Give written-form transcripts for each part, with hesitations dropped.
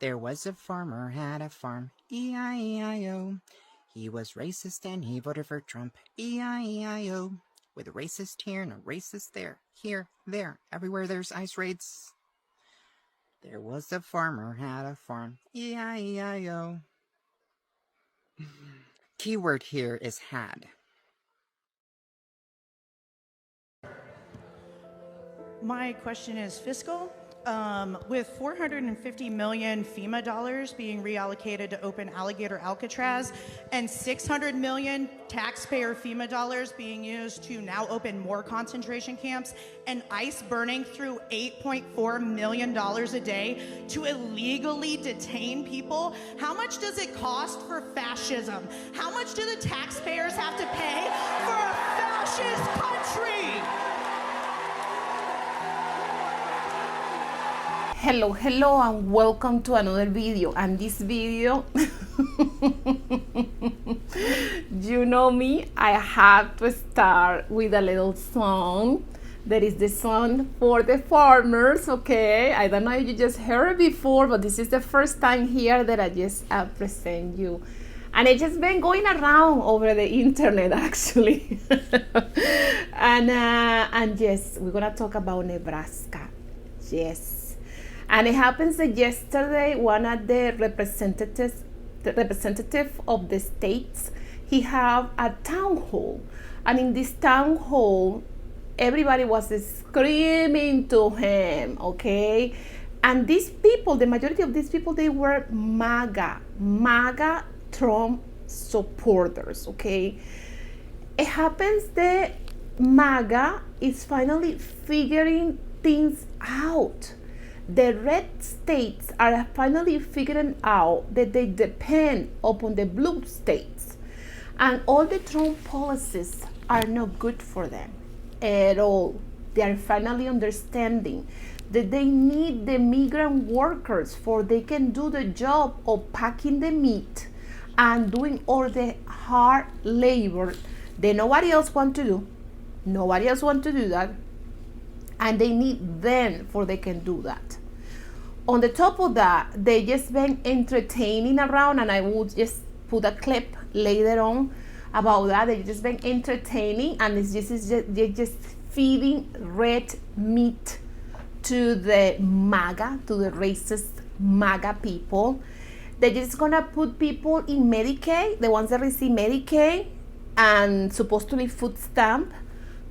There was a farmer had a farm, E-I-E-I-O. He was racist and he voted for Trump, E-I-E-I-O. With a racist here and a racist there, here, there, everywhere there's ICE raids. There was a farmer had a farm, E-I-E-I-O. Keyword here is had. My question is fiscal. With 450 million FEMA dollars being reallocated to open Alligator Alcatraz and 600 million taxpayer FEMA dollars being used to now open more concentration camps and ICE burning through $8.4 million a day to illegally detain people, how much does it cost for fascism? How much do the taxpayers have to pay for a fascist country? Hello and welcome to another video. And this video you know me, I have to start with a little song. That is the song for the farmers, okay? I don't know if you just heard it before, but this is the first time here that I just present you. And it's just been going around over the internet actually. and yes, we're gonna talk about Nebraska. Yes. And it happens that yesterday, one of the representative of the states, he have a town hall. And in this town hall, everybody was screaming to him, okay? And these people, the majority of these people, they were MAGA Trump supporters, okay? It happens that MAGA is finally figuring things out. The red states are finally figuring out that they depend upon the blue states. And all the Trump policies are not good for them at all. They are finally understanding that they need the migrant workers for they can do the job of packing the meat and doing all the hard labor that nobody else want to do. Nobody else want to do that. And they need them for they can do that. On the top of that, they just been entertaining around, and I will just put a clip later on about that. They just been entertaining, and they're just feeding red meat to the MAGA, to the racist MAGA people. They're just gonna put people in Medicaid, the ones that receive Medicaid and supposed to be food stamp,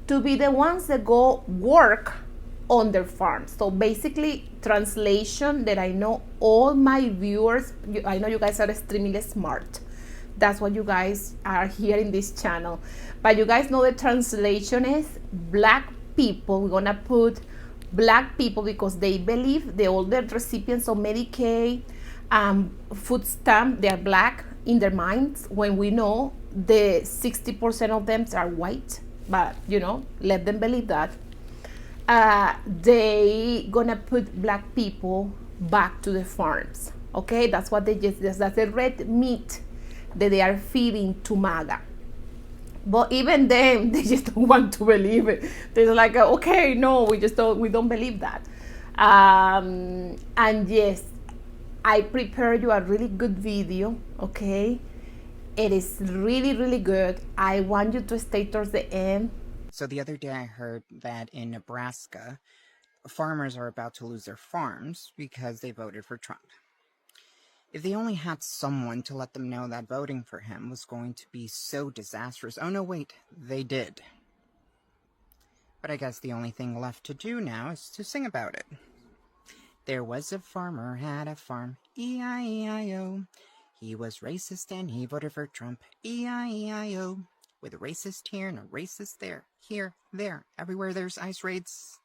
to be the ones that go work on their farms. So basically, translation that I know all my viewers, I know you guys are extremely smart. That's what you guys are here in this channel. But you guys know the translation is black people. We're gonna put black people because they believe the older recipients of Medicaid, food stamp, they're black in their minds, when we know the 60% of them are white. But you know, let them believe that. They gonna put black people back to the farms, okay? That's what that's the red meat that they are feeding to MAGA. But even them, they just don't want to believe it. They're like, okay, no, we don't believe that. And yes, I prepared you a really good video, okay? It is really, really good. I want you to stay towards the end. So the other day I heard that in Nebraska, farmers are about to lose their farms because they voted for Trump. If they only had someone to let them know that voting for him was going to be so disastrous. Oh no, wait, they did. But I guess the only thing left to do now is to sing about it. There was a farmer had a farm, E-I-E-I-O. He was racist and he voted for Trump, E-I-E-I-O. With a racist here and a racist there, here, there, everywhere there's ICE raids.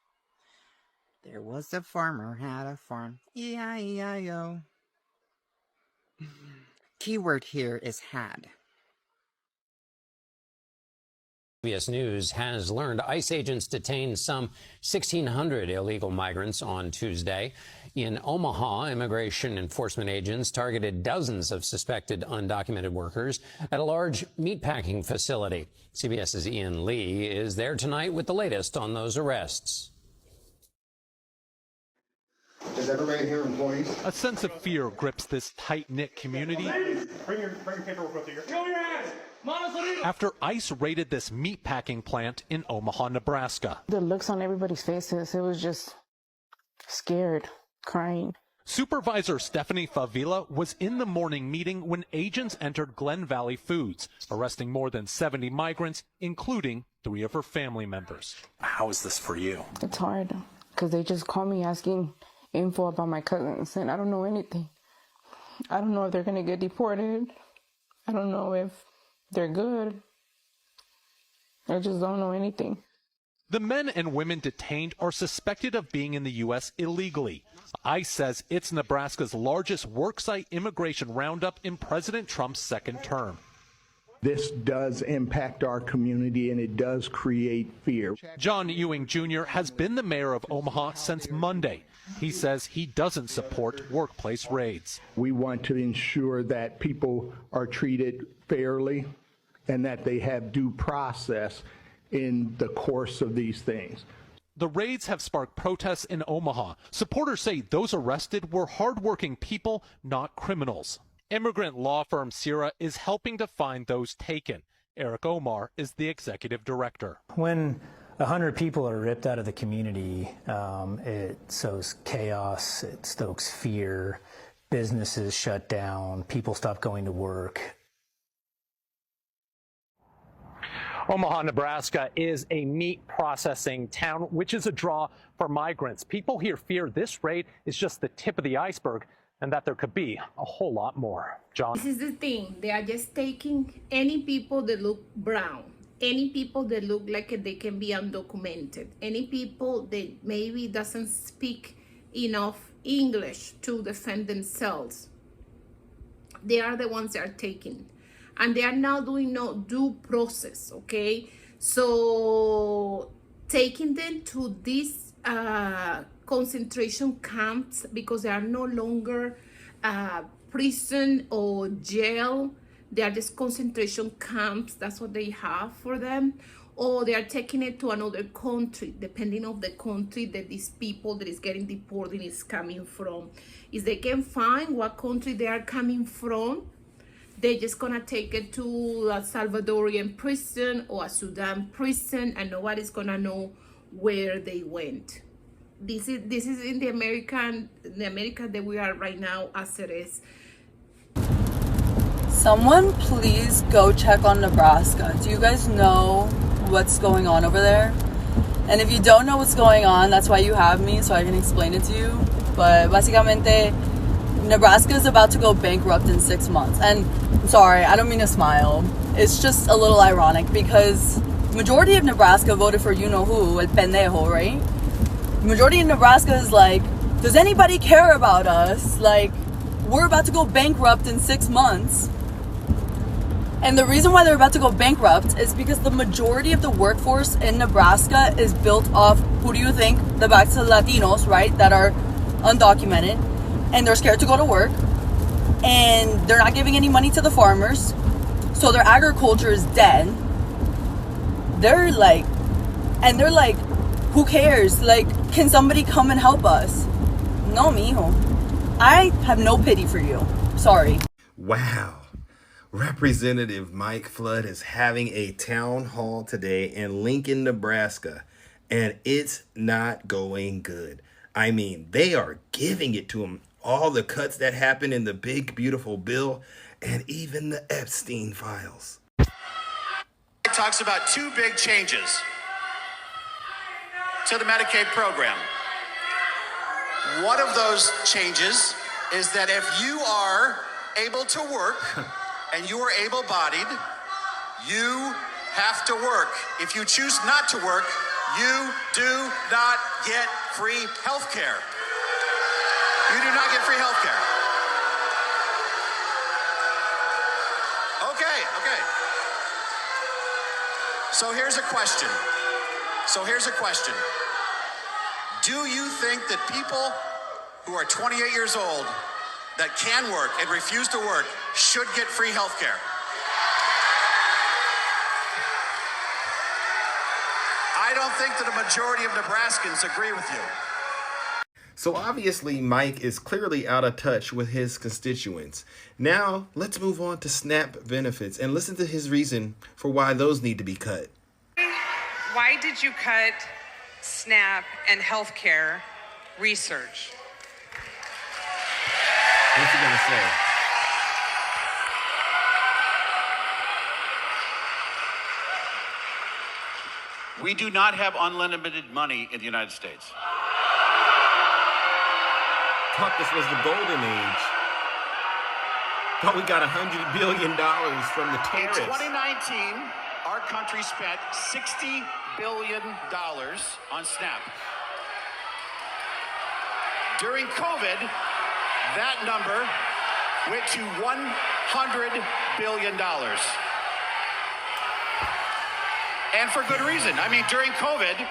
There was a farmer had a farm, E-I-E-I-O. Keyword here is had. CBS News has learned ICE agents detained some 1,600 illegal migrants on Tuesday. In Omaha, immigration enforcement agents targeted dozens of suspected undocumented workers at a large meatpacking facility. CBS's Ian Lee is there tonight with the latest on those arrests. Is everybody here employees? A sense of fear grips this tight-knit community. Bring your paperwork with you. Show your hands. After ICE raided this meatpacking plant in Omaha, Nebraska. The looks on everybody's faces, it was just scared, crying. Supervisor Stephanie Favila was in the morning meeting when agents entered Glen Valley Foods, arresting more than 70 migrants, including 3 of her family members. How is this for you? It's hard because they just call me asking info about my cousins, and I don't know anything. I don't know if they're going to get deported. I don't know if they're good. I just don't know anything. The men and women detained are suspected of being in the U.S. illegally. ICE says it's Nebraska's largest worksite immigration roundup in President Trump's second term. This does impact our community, and it does create fear. John Ewing Jr. has been the mayor of Omaha since Monday. He says he doesn't support workplace raids. We want to ensure that people are treated fairly and that they have due process in the course of these things. The raids have sparked protests in Omaha. Supporters say those arrested were hardworking people, not criminals. Immigrant law firm Sierra is helping to find those taken. Eric Omar is the executive director. When 100 people are ripped out of the community, it sows chaos, it stokes fear, businesses shut down, people stop going to work. Omaha, Nebraska is a meat processing town, which is a draw for migrants. People here fear this raid is just the tip of the iceberg and that there could be a whole lot more. John? This is the thing. They are just taking any people that look brown, any people that look like they can be undocumented, any people that maybe doesn't speak enough English to defend themselves. They are the ones that are taking. And they are now doing no due process, okay? So taking them to these concentration camps because they are no longer prison or jail. They are just concentration camps. That's what they have for them. Or they are taking it to another country, depending on the country that these people that is getting deported is coming from. If they can find what country they are coming from, they're just gonna take it to a Salvadorian prison or a Sudan prison, and nobody's gonna know where they went. This is in the America that we are right now as it is. Someone please go check on Nebraska. Do you guys know what's going on over there? And if you don't know what's going on, that's why you have me, so I can explain it to you. But básicamente, Nebraska is about to go bankrupt in 6 months. And I'm sorry, I don't mean to smile. It's just a little ironic because majority of Nebraska voted for you-know-who, el pendejo, right? Majority of Nebraska is like, does anybody care about us? Like, we're about to go bankrupt in 6 months. And the reason why they're about to go bankrupt is because the majority of the workforce in Nebraska is built off, who do you think? The back to Latinos, right? That are undocumented. And they're scared to go to work. And they're not giving any money to the farmers. So their agriculture is dead. They're like, who cares? Like, can somebody come and help us? No, mijo. I have no pity for you. Sorry. Wow. Representative Mike Flood is having a town hall today in Lincoln, Nebraska, and it's not going good. I mean, they are giving it to him. All the cuts that happened in the big, beautiful bill, and even the Epstein files. It talks about 2 big changes to the Medicaid program. One of those changes is that if you are able to work and you are able-bodied, you have to work. If you choose not to work, you do not get free health care. You do not get free health care. Okay. So here's a question. Do you think that people who are 28 years old that can work and refuse to work should get free health care? I don't think that a majority of Nebraskans agree with you. So obviously Mike is clearly out of touch with his constituents. Now let's move on to SNAP benefits and listen to his reason for why those need to be cut. Why did you cut SNAP and healthcare research? What's he gonna say? We do not have unlimited money in the United States. Thought this was the golden age. Thought we got $100 billion from the tariffs. In 2019, our country spent $60 billion on SNAP. During COVID, that number went to $100 billion. And for good reason. I mean, during COVID,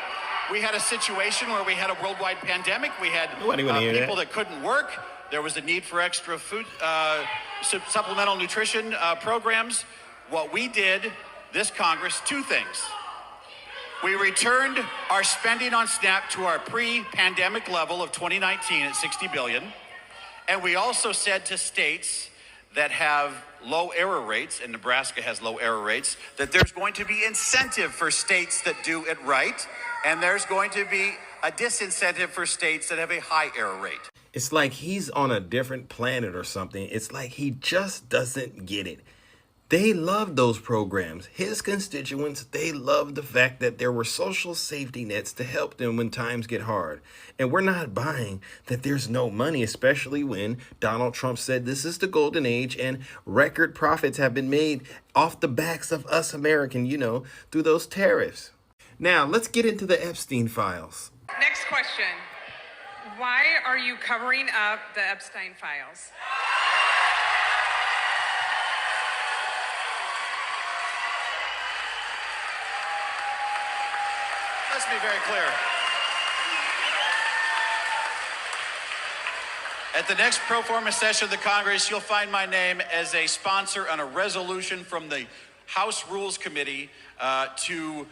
we had a situation where we had a worldwide pandemic. We had people that couldn't work. There was a need for extra food, supplemental nutrition programs. What we did, this Congress, two things. We returned our spending on SNAP to our pre-pandemic level of 2019 at $60 billion. And we also said to states that have low error rates, and Nebraska has low error rates, that there's going to be incentive for states that do it right, and there's going to be a disincentive for states that have a high error rate. It's like he's on a different planet or something. It's like he just doesn't get it. They loved those programs. His constituents, they loved the fact that there were social safety nets to help them when times get hard. And we're not buying that there's no money, especially when Donald Trump said this is the golden age and record profits have been made off the backs of us American, through those tariffs. Now, let's get into the Epstein files. Next question. Why are you covering up the Epstein files? Let's be very clear. At the next pro forma session of the Congress, you'll find my name as a sponsor on a resolution from the House Rules Committee to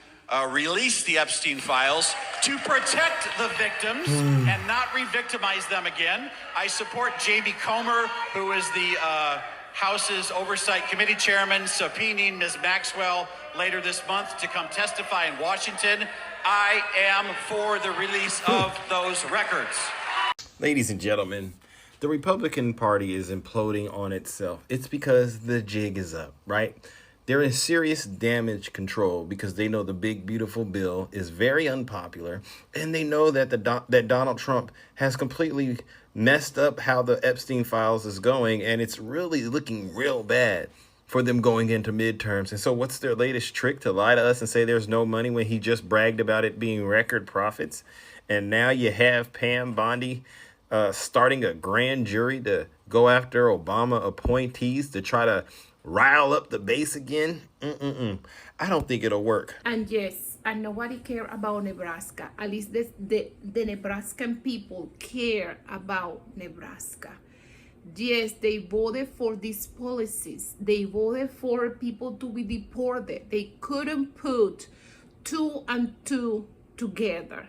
release the Epstein files to protect the victims and not re-victimize them again. I support Jamie Comer, who is the House's Oversight Committee Chairman, subpoenaing Ms. Maxwell later this month to come testify in Washington. I am for the release of those records. Ladies and gentlemen, the Republican Party is imploding on itself. It's because the jig is up, right? They're in serious damage control because they know the big, beautiful bill is very unpopular. And they know that that Donald Trump has completely messed up how the Epstein files is going. And it's really looking real bad for them going into midterms. And so what's their latest trick? To lie to us and say there's no money when he just bragged about it being record profits. And now you have Pam Bondi starting a grand jury to go after Obama appointees to try to rile up the base again. I don't think it'll work. And yes, and nobody care about Nebraska. At least the Nebraskan people care about Nebraska. Yes, they voted for these policies. They voted for people to be deported. They couldn't put 2 and 2 together.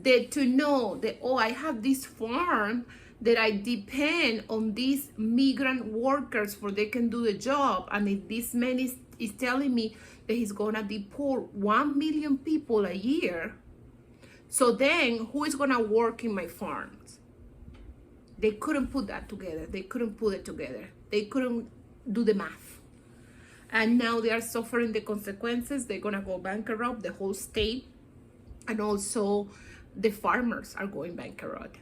To know that, I have this farm that I depend on these migrant workers for they can do the job. And if this man is telling me that he's gonna deport 1 million people a year, so then who is gonna work in my farms? They couldn't put that together. They couldn't put it together. They couldn't do the math. And now they are suffering the consequences. They're gonna go bankrupt, the whole state. And also the farmers are going bankrupt.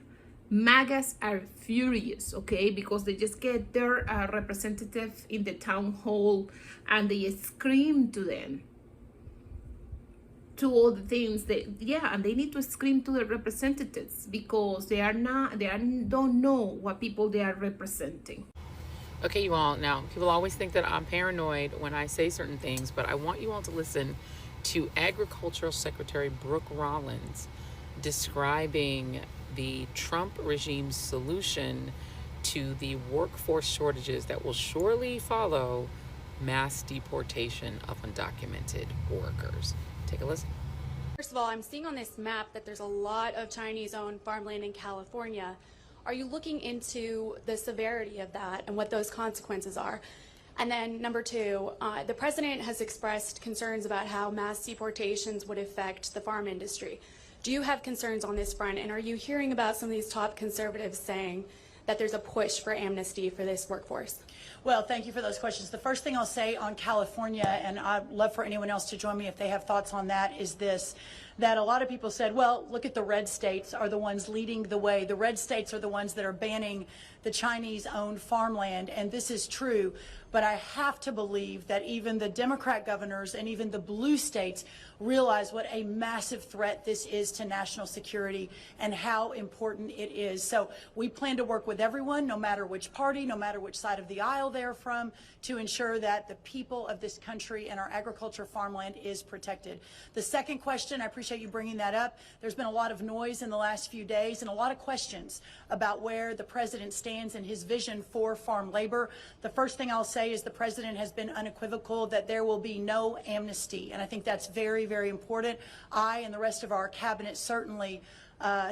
MAGAs are furious, okay, because they just get their representative in the town hall and they scream to them, to all the things that, and they need to scream to the representatives because they don't know what people they are representing. Okay, you all, now people always think that I'm paranoid when I say certain things, but I want you all to listen to Agricultural Secretary Brooke Rollins describing the Trump regime's solution to the workforce shortages that will surely follow mass deportation of undocumented workers. Take a listen. First of all, I'm seeing on this map that there's a lot of Chinese-owned farmland in California. Are you looking into the severity of that and what those consequences are? And then number two, the president has expressed concerns about how mass deportations would affect the farm industry. Do you have concerns on this front? And are you hearing about some of these top conservatives saying that there's a push for amnesty for this workforce? Well, thank you for those questions. The first thing I'll say on California, and I'd love for anyone else to join me if they have thoughts on that, is this, that a lot of people said, well, look at the red states are the ones leading the way. The red states are the ones that are banning the Chinese-owned farmland, and this is true. But I have to believe that even the Democrat governors and even the blue states realize what a massive threat this is to national security and how important it is. So we plan to work with everyone, no matter which party, no matter which side of the aisle they're from, to ensure that the people of this country and our agriculture farmland is protected. The second question, I appreciate you bringing that up. There's been a lot of noise in the last few days and a lot of questions about where the president stands and his vision for farm labor. The first thing I'll say is the president has been unequivocal that there will be no amnesty, and I think that's very, very important. I and the rest of our cabinet certainly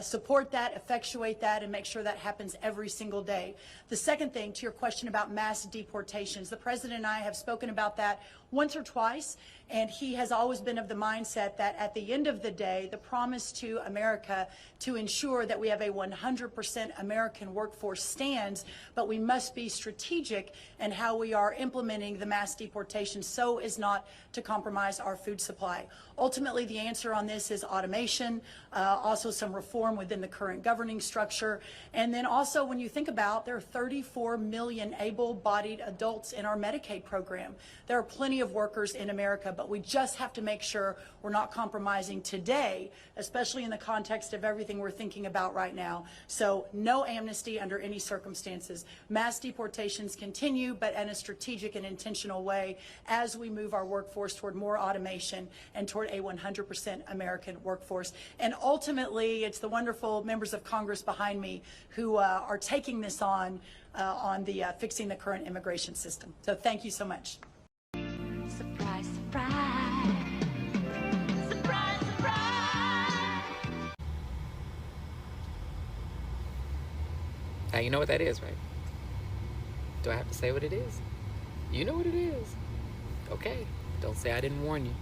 support that, effectuate that, and make sure that happens every single day. The second thing, to your question about mass deportations, the president and I have spoken about that once or twice, and he has always been of the mindset that at the end of the day, the promise to America to ensure that we have a 100% American workforce stands, but we must be strategic in how we are implementing the mass deportation so as not to compromise our food supply. Ultimately, the answer on this is automation, also some reform within the current governing structure, and then also when you think about there are 34 million able-bodied adults in our Medicaid program. There are plenty of workers in America, but we just have to make sure we're not compromising today, especially in the context of everything we're thinking about right now. So no amnesty under any circumstances. Mass deportations continue, but in a strategic and intentional way as we move our workforce toward more automation and toward a 100% American workforce. And ultimately, it's the wonderful members of Congress behind me who are taking this on the fixing the current immigration system. So thank you so much. Surprise, surprise. Surprise, surprise. Now you know what that is, right? Do I have to say what it is? You know what it is. Okay, don't say I didn't warn you.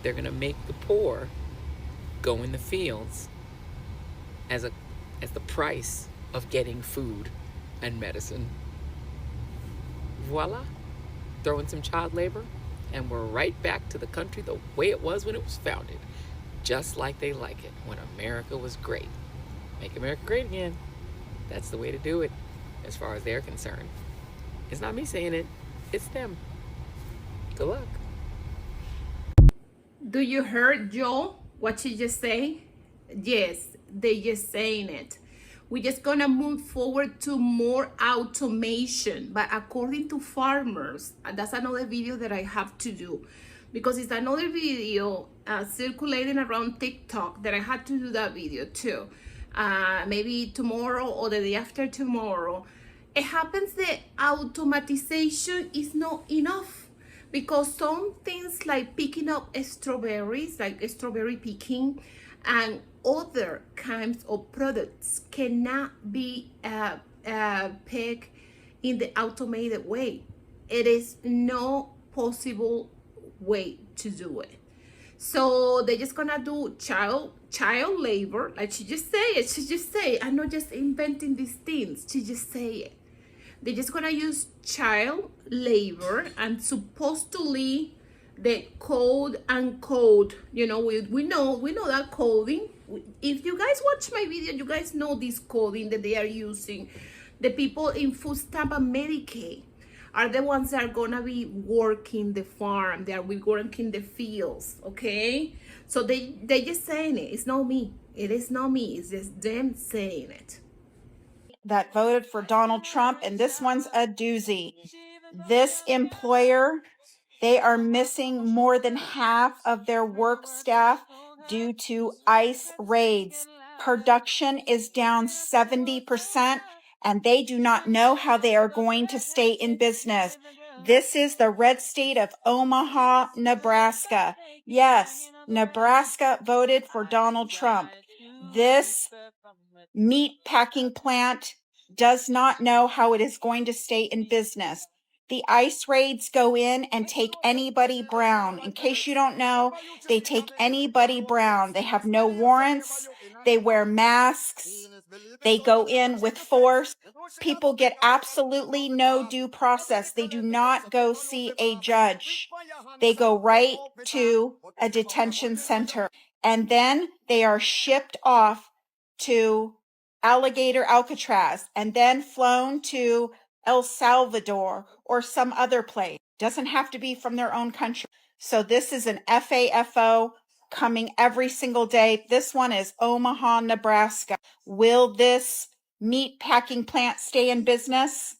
They're gonna make the poor go in the fields as the price of getting food and medicine. Voila. Throw in some child labor, and we're right back to the country the way it was when it was founded. Just like they like it, when America was great. Make America great again. That's the way to do it, as far as they're concerned. It's not me saying it, it's them. Good luck. Do you heard Joe, what she just say? Yes, they just saying it. We're just gonna move forward to more automation, but according to farmers, that's another video that I have to do, because it's another video circulating around TikTok that I had to do that video too. Maybe tomorrow or the day after tomorrow. It happens that automatization is not enough, because some things like picking up strawberries, like strawberry picking, and other kinds of products cannot be picked in the automated way. It is no possible way to do it. So they're just gonna do child labor, like she just say, I'm not just inventing these things, she just say it. They're just gonna use child labor, and supposedly the code and code, you know, we know that coding. If you guys watch my video, you guys know this coding that they are using. The people in food stamp and Medicaid are the ones that are gonna be working the farm, they are working the fields, okay? So they just saying it. It's not me. It is not me. It's just them saying it. That voted for Donald Trump, and this one's a doozy. This employer, they are missing more than half of their work staff due to ICE raids. Production is down 70%, and they do not know how they are going to stay in business. This is the red state of Omaha, Nebraska. Yes, Nebraska voted for Donald Trump. This meat packing plant does not know how it is going to stay in business. The ICE raids go in and take anybody brown. In case you don't know, they take anybody brown. They have no warrants. They wear masks. They go in with force. People get absolutely no due process. They do not go see a judge. They go right to a detention center. And then they are shipped off to Alligator Alcatraz and then flown to El Salvador or some other place. Doesn't have to be from their own country. So this is an FAFO coming every single day. This one is Omaha, Nebraska. Will this meat packing plant stay in business?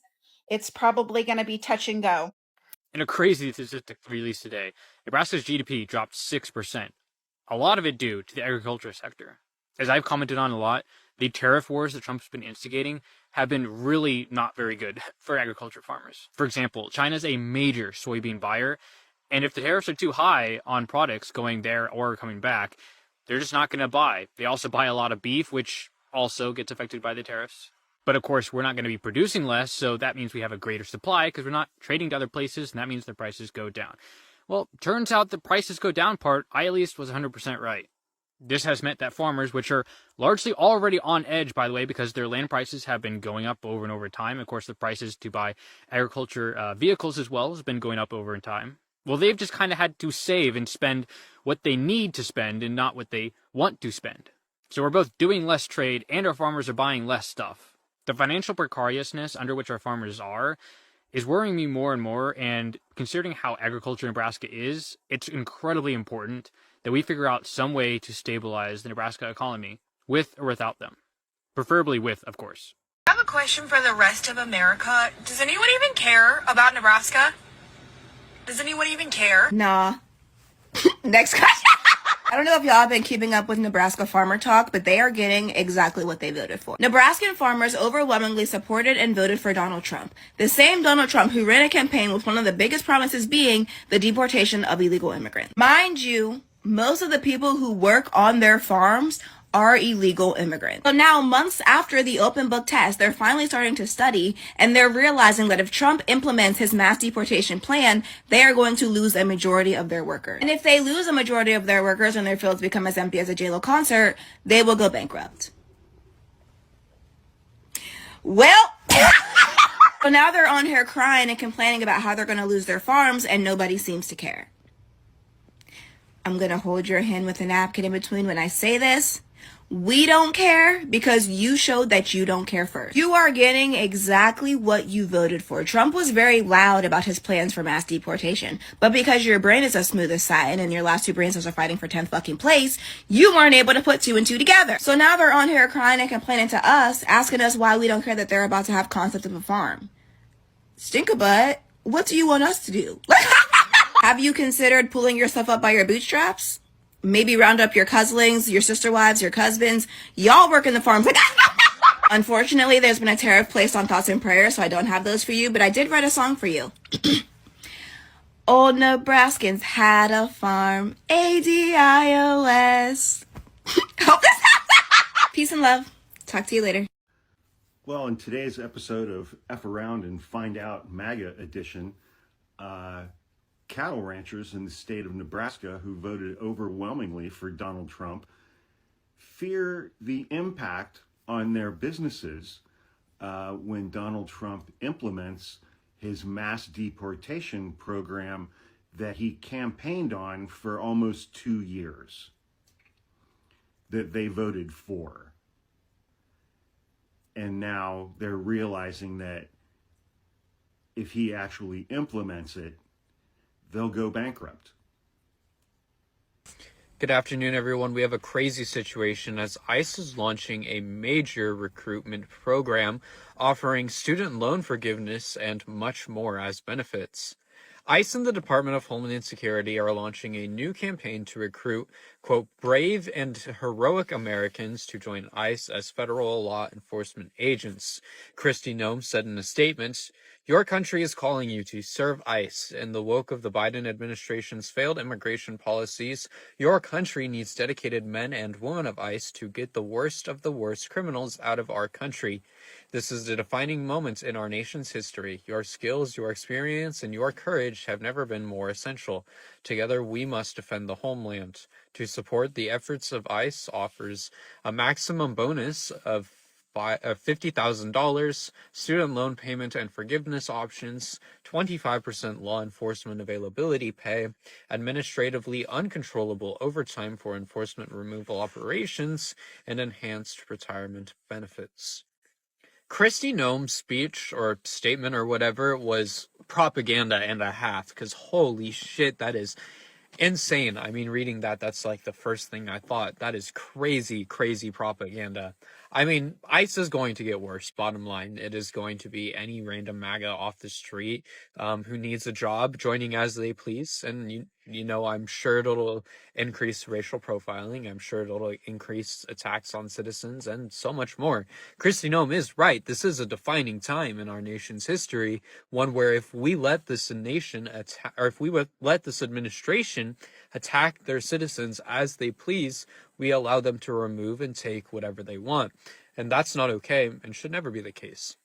It's probably going to be touch and go. In a crazy statistic released today, Nebraska's GDP dropped 6%. A lot of it due to the agriculture sector. As I've commented on a lot, the tariff wars that Trump's been instigating have been really not very good for agriculture farmers. For example, China's a major soybean buyer, and if the tariffs are too high on products going there or coming back, they're just not going to buy. They also buy a lot of beef, which also gets affected by the tariffs. But of course, we're not going to be producing less, so that means we have a greater supply because we're not trading to other places, and that means the prices go down. Well, turns out the prices go down part, I at least was 100% right. This has meant that farmers, which are largely already on edge, by the way, because their land prices have been going up over and over time. Of course, the prices to buy agriculture vehicles as well has been going up over time. Well, they've just kind of had to save and spend what they need to spend and not what they want to spend. So we're both doing less trade and our farmers are buying less stuff. The financial precariousness under which our farmers are is worrying me more and more, and considering how agriculture in Nebraska is, it's incredibly important that we figure out some way to stabilize the Nebraska economy, with or without them. Preferably with, of course. I have a question for the rest of America. Does anyone even care about Nebraska? Does anyone even care? Nah. Next question. I don't know if y'all have been keeping up with Nebraska farmer talk, but they are getting exactly what they voted for. Nebraskan farmers overwhelmingly supported and voted for Donald Trump. The same Donald Trump who ran a campaign with one of the biggest promises being the deportation of illegal immigrants. Mind you, most of the people who work on their farms are illegal immigrants. So now, months after the open book test, they're finally starting to study, and they're realizing that if Trump implements his mass deportation plan, they are going to lose a majority of their workers. And if they lose a majority of their workers and their fields become as empty as a J-Lo concert, they will go bankrupt. Well, so now they're on here crying and complaining about how they're going to lose their farms, and nobody seems to care. I'm going to hold your hand with a napkin in between when I say this. We don't care because you showed that you don't care first. You are getting exactly what you voted for. Trump was very loud about his plans for mass deportation, but because your brain is as smooth as satin and your last two brain cells are fighting for 10th fucking place, you weren't able to put two and two together. So now they're on here crying and complaining to us, asking us why we don't care that they're about to have concept of a farm. Stink-a-butt, what do you want us to do? Have you considered pulling yourself up by your bootstraps? Maybe round up your couslings, your sister wives, your husbands. Y'all work in the farms. Unfortunately, there's been a tariff placed on thoughts and prayers, so I don't have those for you, but I did write a song for you. Old Nebraskans had a farm. ADIOS. Hope this Peace and love. Talk to you later. Well, in today's episode of F Around and Find Out MAGA edition, cattle ranchers in the state of Nebraska who voted overwhelmingly for Donald Trump fear the impact on their businesses when Donald Trump implements his mass deportation program that he campaigned on for almost 2 years, that they voted for. And now they're realizing that if he actually implements it, they'll go bankrupt. Good afternoon, everyone. We have a crazy situation as ICE is launching a major recruitment program offering student loan forgiveness and much more as benefits. ICE and the Department of Homeland Security are launching a new campaign to recruit, quote, brave and heroic Americans to join ICE as federal law enforcement agents. Kristi Noem said in a statement, Your country is calling you to serve ICE. In the wake of the Biden administration's failed immigration policies, your country needs dedicated men and women of ICE to get the worst of the worst criminals out of our country. This is a defining moment in our nation's history. Your skills, your experience, and your courage have never been more essential. Together, we must defend the homeland. To support the efforts of ICE offers a maximum bonus of $50,000, student loan payment and forgiveness options, 25% law enforcement availability pay, administratively uncontrollable overtime for enforcement removal operations, and enhanced retirement benefits. Kristi Noem's speech or statement or whatever was propaganda and a half, because holy shit, that is insane. I mean, reading that, that's like the first thing I thought. That is crazy, crazy propaganda. I mean, ICE is going to get worse, bottom line. It is going to be any random MAGA off the street who needs a job joining as they please. And, you know, I'm sure it'll increase racial profiling. I'm sure it'll increase attacks on citizens and so much more. Kristi Noem is right. This is a defining time in our nation's history, one where if we let this nation if we let this administration attack their citizens as they please, we allow them to remove and take whatever they want. And that's not okay and should never be the case.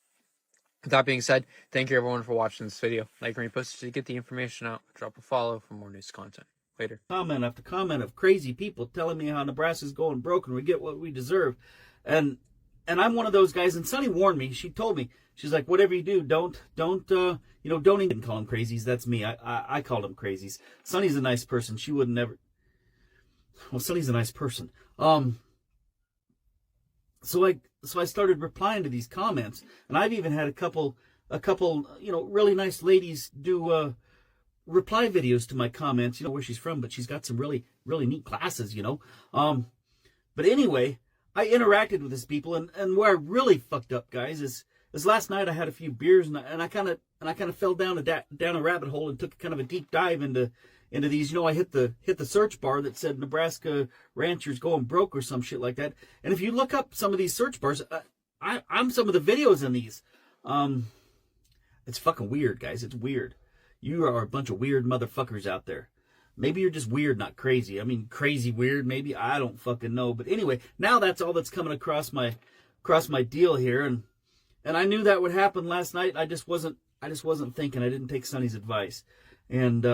With that being said, thank you everyone for watching this video. Like and repost to get the information out. Drop a follow for more news content. Later. Comment after comment of crazy people telling me how Nebraska's going broke and we get what we deserve. And I'm one of those guys, and Sunny warned me. She told me, she's like, whatever you do, don't even call them crazies. That's me. I call them crazies. Sunny's a nice person. She would never. Well, Sunny's a nice person. So I started replying to these comments, and I've even had a couple, really nice ladies do reply videos to my comments, where she's from, but she's got some really, really neat classes, But anyway, I interacted with these people, and where I really fucked up, guys, is last night I had a few beers, and I kind of fell down a rabbit hole and took kind of a deep dive into these. I hit the search bar that said Nebraska ranchers going broke or some shit like that. And if you look up some of these search bars, I'm some of the videos in these. It's fucking weird, guys. It's weird. You are a bunch of weird motherfuckers out there. Maybe you're just weird, not crazy. I mean, crazy weird, maybe. I don't fucking know. But anyway, now that's all that's coming across my deal here. And I knew that would happen last night. I just wasn't thinking. I didn't take Sonny's advice. And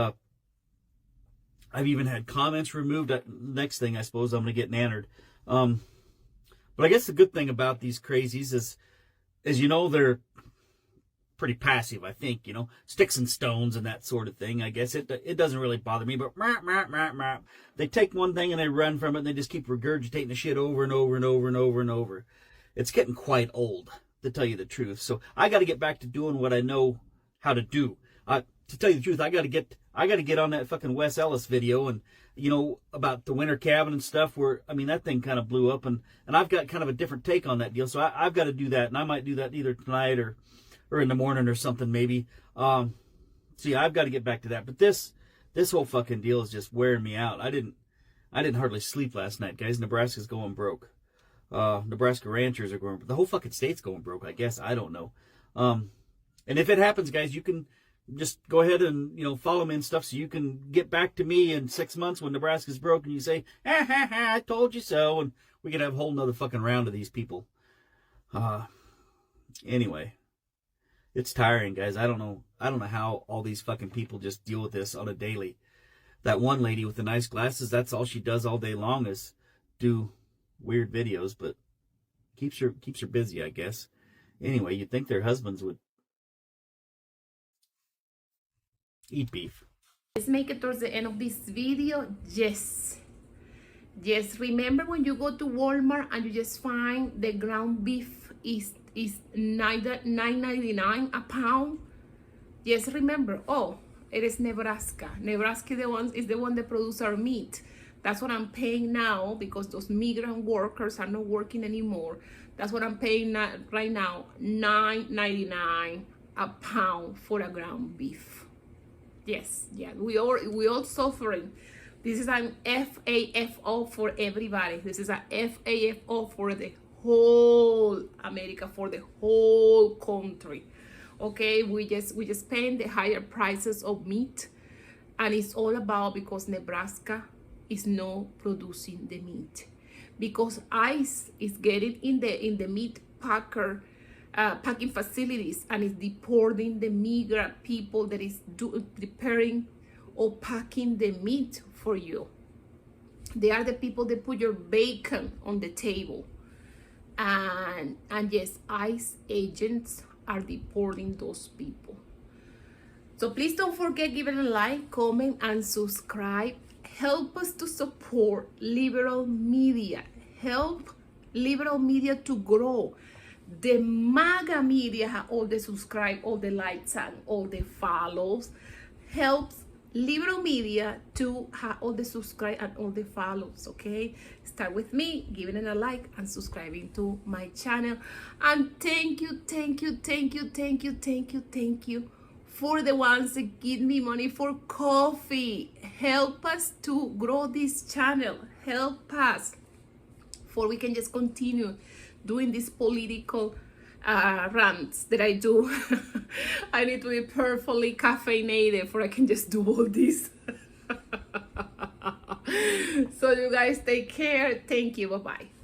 I've even had comments removed. Next thing, I suppose, I'm going to get nannered. But I guess the good thing about these crazies is they're pretty passive, I think, sticks and stones and that sort of thing. I guess it doesn't really bother me, but they take one thing and they run from it and they just keep regurgitating the shit over and over and over and over and over. It's getting quite old, to tell you the truth. So I got to get back to doing what I know how to do. To tell you the truth, I got to get on that fucking Wes Ellis video and about the winter cabin and stuff, where that thing kind of blew up, and I've got kind of a different take on that deal. So I've got to do that, and I might do that either tonight or in the morning or something maybe. See, I've got to get back to that. But this whole fucking deal is just wearing me out. I didn't hardly sleep last night, guys. Nebraska's going broke. Nebraska ranchers are going broke. The whole fucking state's going broke, I guess. I don't know. And if it happens, guys, you can just go ahead and, follow me and stuff, so you can get back to me in 6 months when Nebraska's broke and you say, I told you so, and we could have a whole nother fucking round of these people. Anyway, it's tiring, guys. I don't know how all these fucking people just deal with this on a daily. That one lady with the nice glasses, that's all she does all day long is do weird videos, but keeps her busy, I guess. Anyway, you'd think their husbands would eat beef. Let's make it towards the end of this video. Yes, remember when you go to Walmart and you just find the ground beef is $9.99 a pound? Yes, remember. Oh, it is Nebraska. Nebraska is the one that produces our meat. That's what I'm paying now, because those migrant workers are not working anymore. That's what I'm paying right now, $9.99 a pound for a ground beef. Yes, yeah, we all suffering. This is an FAFO for everybody. This is a FAFO for the whole America, for the whole country. Okay, we just paying the higher prices of meat, and it's all about because Nebraska is not producing the meat, because ICE is getting in the meat packing facilities and is deporting the migrant people that is preparing or packing the meat for you. They are the people that put your bacon on the table. And yes, ICE agents are deporting those people. So please don't forget giving a like, comment, and subscribe. Help us to support liberal media. Help liberal media to grow. The MAGA media have all the subscribe, all the likes, and all the follows. Helps liberal media to have all the subscribe and all the follows. Okay, start with me giving it a like and subscribing to my channel. And thank you for the ones that give me money for coffee. Help us to grow this channel. Help us for we can just continue doing these political rants that I do. I need to be perfectly caffeinated for I can just do all this. So you guys take care. Thank you. Bye-bye.